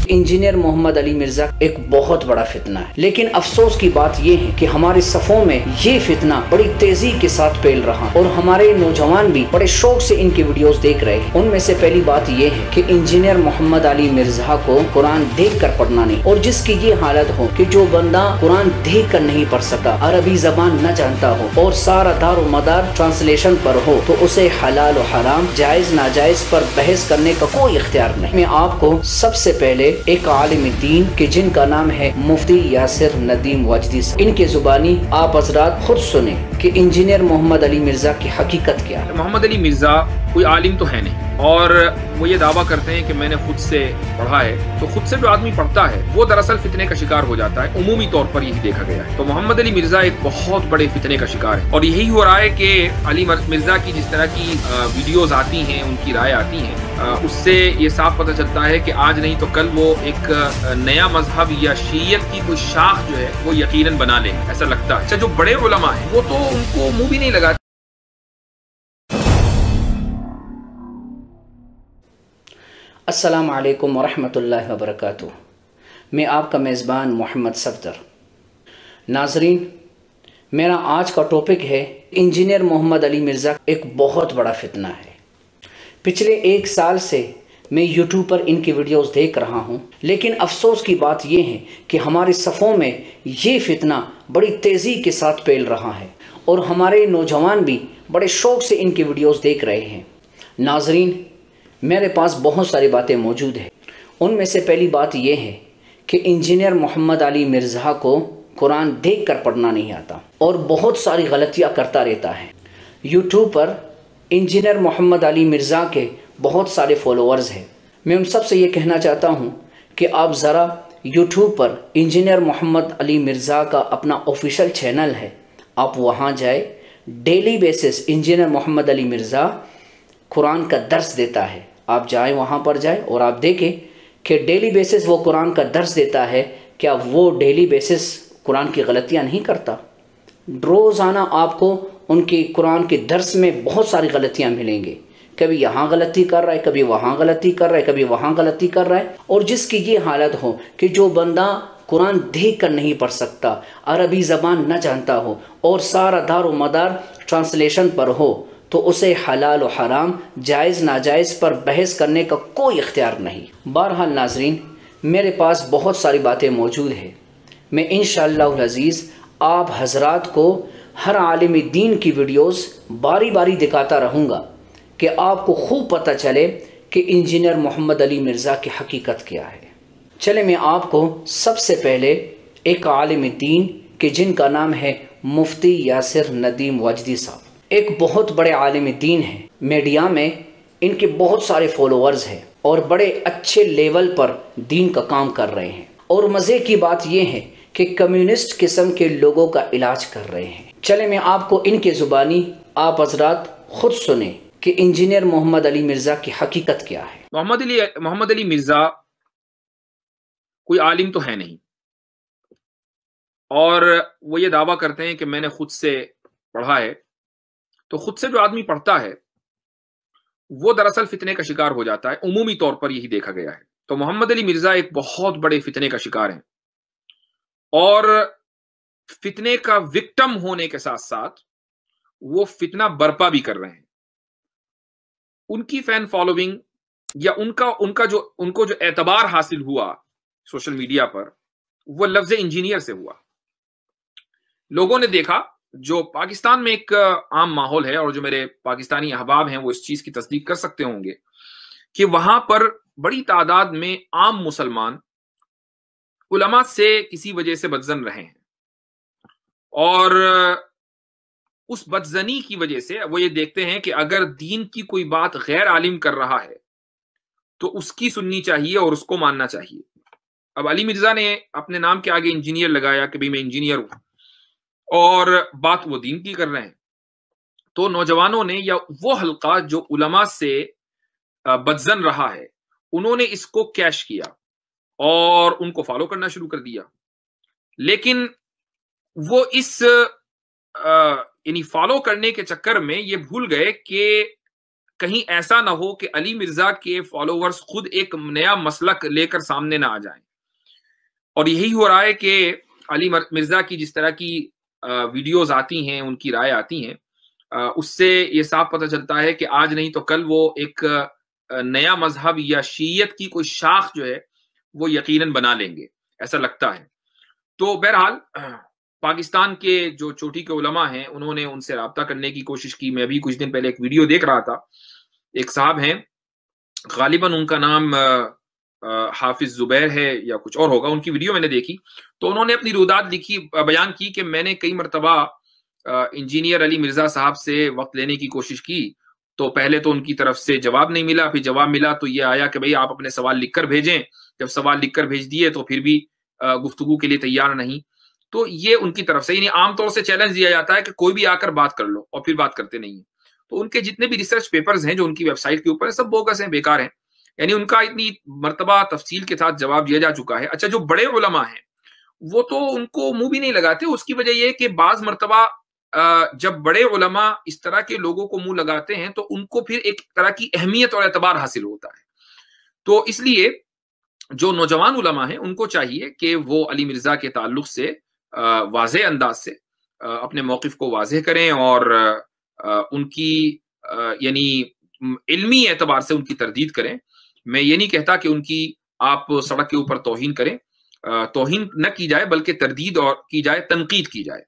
Engineer محمد علی مرزا ایک بہت بڑا فتنہ ہے، لیکن افسوس کی بات یہ ہے کہ ہمارے صفوں میں یہ فتنہ بڑی تیزی کے ساتھ پھیل رہا اور ہمارے نوجوان بھی بڑے شوق سے ان کی ویڈیوز دیکھ رہے ہیں۔ ان میں سے پہلی بات یہ ہے کہ انجینئر محمد علی مرزا کو قرآن دیکھ کر پڑھنا نہیں، اور جس کی یہ حالت ہو کہ جو بندہ قرآن دیکھ کر نہیں پڑھ سکتا، عربی زبان نہ جانتا ہو اور سارا دار و مدار ٹرانسلیشن پر ہو، تو اسے حلال و حرام، جائز ناجائز پر بحث کرنے کا کوئی اختیار نہیں۔ میں آپ کو سب سے پہلے ایک عالم دین کہ جن کا نام ہے مفتی یاسر ندیم واجدی صاحب، ان کے زبانی آپ حضرات خود سنیں کہ انجینئر محمد علی مرزا کی حقیقت کیا ہے۔ محمد علی مرزا کوئی عالم تو ہے نہیں، اور وہ یہ دعویٰ کرتے ہیں کہ میں نے خود سے پڑھا ہے، تو خود سے جو آدمی پڑھتا ہے وہ دراصل فتنے کا شکار ہو جاتا ہے۔ عمومی طور پر یہی دیکھا گیا ہے۔ تو محمد علی مرزا ایک بہت بڑے فتنے کا شکار ہے، اور یہی ہو رہا ہے کہ علی مرزا کی جس طرح کی ویڈیوز آتی ہیں، ان کی رائے آتی ہیں، اس سے یہ صاف پتہ چلتا ہے کہ آج نہیں تو کل وہ ایک نیا مذہب یا شیعیت کی کوئی شاخ جو ہے وہ یقیناً بنا لیں، ایسا لگتا ہے۔ اچھا، جو بڑے علماء ہیں وہ تو ان کو منہ بھی نہیں لگاتے۔ السلام علیکم ورحمۃ اللہ وبرکاتہ۔ میں آپ کا میزبان محمد صفدر۔ ناظرین، میرا آج کا ٹاپک ہے انجینئر محمد علی مرزا ایک بہت بڑا فتنہ ہے۔ پچھلے 1 سال سے میں یوٹیوب پر ان کی ویڈیوز دیکھ رہا ہوں، لیکن افسوس کی بات یہ ہے کہ ہمارے صفوں میں یہ فتنہ بڑی تیزی کے ساتھ پھیل رہا ہے اور ہمارے نوجوان بھی بڑے شوق سے ان کی ویڈیوز دیکھ رہے ہیں۔ ناظرین، میرے پاس بہت ساری باتیں موجود ہیں۔ ان میں سے پہلی بات یہ ہے کہ انجینئر محمد علی مرزا کو قرآن دیکھ کر پڑھنا نہیں آتا اور بہت ساری غلطیاں کرتا رہتا ہے۔ یوٹیوب پر انجینئر محمد علی مرزا کے بہت سارے فالوورز ہیں۔ میں ان سب سے یہ کہنا چاہتا ہوں کہ آپ ذرا یوٹیوب پر انجینئر محمد علی مرزا کا اپنا آفیشیل چینل ہے، آپ وہاں جائے۔ ڈیلی بیسس انجینئر محمد علی مرزا قرآن کا درس دیتا ہے، آپ جائیں وہاں پر جائیں اور آپ دیکھیں کہ ڈیلی بیسس وہ قرآن کا درس دیتا ہے، کیا وہ ڈیلی بیسس قرآن کی غلطیاں نہیں کرتا؟ روزانہ آپ کو ان کی قرآن کے درس میں بہت ساری غلطیاں ملیں گے، کبھی یہاں غلطی کر رہا ہے، کبھی وہاں غلطی کر رہا ہے، کبھی وہاں غلطی کر رہا ہے، اور جس کی یہ حالت ہو کہ جو بندہ قرآن دیکھ کر نہیں پڑھ سکتا، عربی زبان نہ جانتا ہو اور سارا دار و مدار ٹرانسلیشن پر ہو، تو اسے حلال و حرام، جائز ناجائز پر بحث کرنے کا کوئی اختیار نہیں۔ بہرحال ناظرین، میرے پاس بہت ساری باتیں موجود ہیں۔ میں انشاءاللہ العزیز آپ حضرات کو ہر عالم دین کی ویڈیوز باری باری دکھاتا رہوں گا کہ آپ کو خوب پتہ چلے کہ انجینئر محمد علی مرزا کی حقیقت کیا ہے۔ چلے میں آپ کو سب سے پہلے ایک عالم دین کہ جن کا نام ہے مفتی یاسر ندیم واجدی صاحب، ایک بہت بڑے عالم دین ہیں، میڈیا میں ان کے بہت سارے فالوورز ہیں اور بڑے اچھے لیول پر دین کا کام کر رہے ہیں، اور مزے کی بات یہ ہے کہ کمیونسٹ قسم کے لوگوں کا علاج کر رہے ہیں۔ چلے میں آپ کو ان کے زبانی آپ حضرات خود سنیں کہ انجینئر محمد علی مرزا کی حقیقت کیا ہے۔ محمد علی مرزا کوئی عالم تو ہے نہیں، اور وہ یہ دعویٰ کرتے ہیں کہ میں نے خود سے پڑھا ہے، تو خود سے جو آدمی پڑھتا ہے وہ دراصل فتنے کا شکار ہو جاتا ہے۔ عمومی طور پر یہی دیکھا گیا ہے۔ تو محمد علی مرزا ایک بہت بڑے فتنے کا شکار ہیں، اور فتنے کا وکٹم ہونے کے ساتھ ساتھ وہ فتنہ برپا بھی کر رہے ہیں۔ ان کی فین فالوئنگ یا ان کو جو اعتبار حاصل ہوا سوشل میڈیا پر، وہ لفظ انجینئر سے ہوا۔ لوگوں نے دیکھا، جو پاکستان میں ایک عام ماحول ہے، اور جو میرے پاکستانی احباب ہیں وہ اس چیز کی تصدیق کر سکتے ہوں گے کہ وہاں پر بڑی تعداد میں عام مسلمان علماء سے کسی وجہ سے بدظن رہے ہیں، اور اس بدظنی کی وجہ سے وہ یہ دیکھتے ہیں کہ اگر دین کی کوئی بات غیر عالم کر رہا ہے تو اس کی سننی چاہیے اور اس کو ماننا چاہیے۔ اب علی مرزا نے اپنے نام کے آگے انجینئر لگایا کہ بھئی میں انجینئر ہوں، اور بات وہ دین کی کر رہے ہیں۔ تو نوجوانوں نے یا وہ حلقہ جو علماء سے بدظن رہا ہے، انہوں نے اس کو کیش کیا اور ان کو فالو کرنا شروع کر دیا، لیکن وہ اس یعنی فالو کرنے کے چکر میں یہ بھول گئے کہ کہیں ایسا نہ ہو کہ علی مرزا کے فالوورز خود ایک نیا مسلک لے کر سامنے نہ آ جائیں. اور یہی ہو رہا ہے کہ علی مرزا کی جس طرح کی ویڈیوز آتی ہیں، ان کی رائے آتی ہیں، اس سے یہ صاف پتہ چلتا ہے کہ آج نہیں تو کل وہ ایک نیا مذہب یا شیعیت کی کوئی شاخ جو ہے وہ یقیناً بنا لیں گے، ایسا لگتا ہے. تو بہرحال پاکستان کے جو چوٹی کے علماء ہیں انہوں نے ان سے رابطہ کرنے کی کوشش کی. میں ابھی کچھ دن پہلے ایک ویڈیو دیکھ رہا تھا، ایک صاحب ہیں، غالباً ان کا نام حافظ زبیر ہے یا کچھ اور ہوگا، ان کی ویڈیو میں نے دیکھی تو انہوں نے اپنی رودات لکھی، بیان کی کہ میں نے کئی مرتبہ انجینئر علی مرزا صاحب سے وقت لینے کی کوشش کی تو پہلے تو ان کی طرف سے جواب نہیں ملا، پھر جواب ملا تو یہ آیا کہ بھئی آپ اپنے سوال لکھ کر بھیجیں. جب سوال لکھ کر بھیج دیے تو پھر بھی گفتگو کے لیے تیار نہیں. تو یہ ان کی طرف سے، یعنی عام طور سے چیلنج دیا جاتا ہے کہ کوئی بھی آ کر بات کر لو، اور پھر بات کرتے نہیں ہیں. تو ان کے جتنے بھی ریسرچ پیپرز ہیں جو ان کی ویب سائٹ کے اوپر سب بوگس ہیں، بیکار ہیں. یعنی ان کا اتنی مرتبہ تفصیل کے ساتھ جواب دیا جا چکا ہے. اچھا، جو بڑے علماء ہیں وہ تو ان کو منہ بھی نہیں لگاتے. اس کی وجہ یہ کہ بعض مرتبہ جب بڑے علماء اس طرح کے لوگوں کو منہ لگاتے ہیں تو ان کو پھر ایک طرح کی اہمیت اور اعتبار حاصل ہوتا ہے. تو اس لیے جو نوجوان علماء ہیں ان کو چاہیے کہ وہ علی مرزا کے تعلق سے واضح انداز سے اپنے موقف کو واضح کریں اور ان کی یعنی علمی اعتبار سے ان کی تردید کریں. میں یہ نہیں کہتا کہ ان کی آپ سڑک کے اوپر توہین کریں، توہین نہ کی جائے بلکہ تردید اور کی جائے، تنقید کی جائے.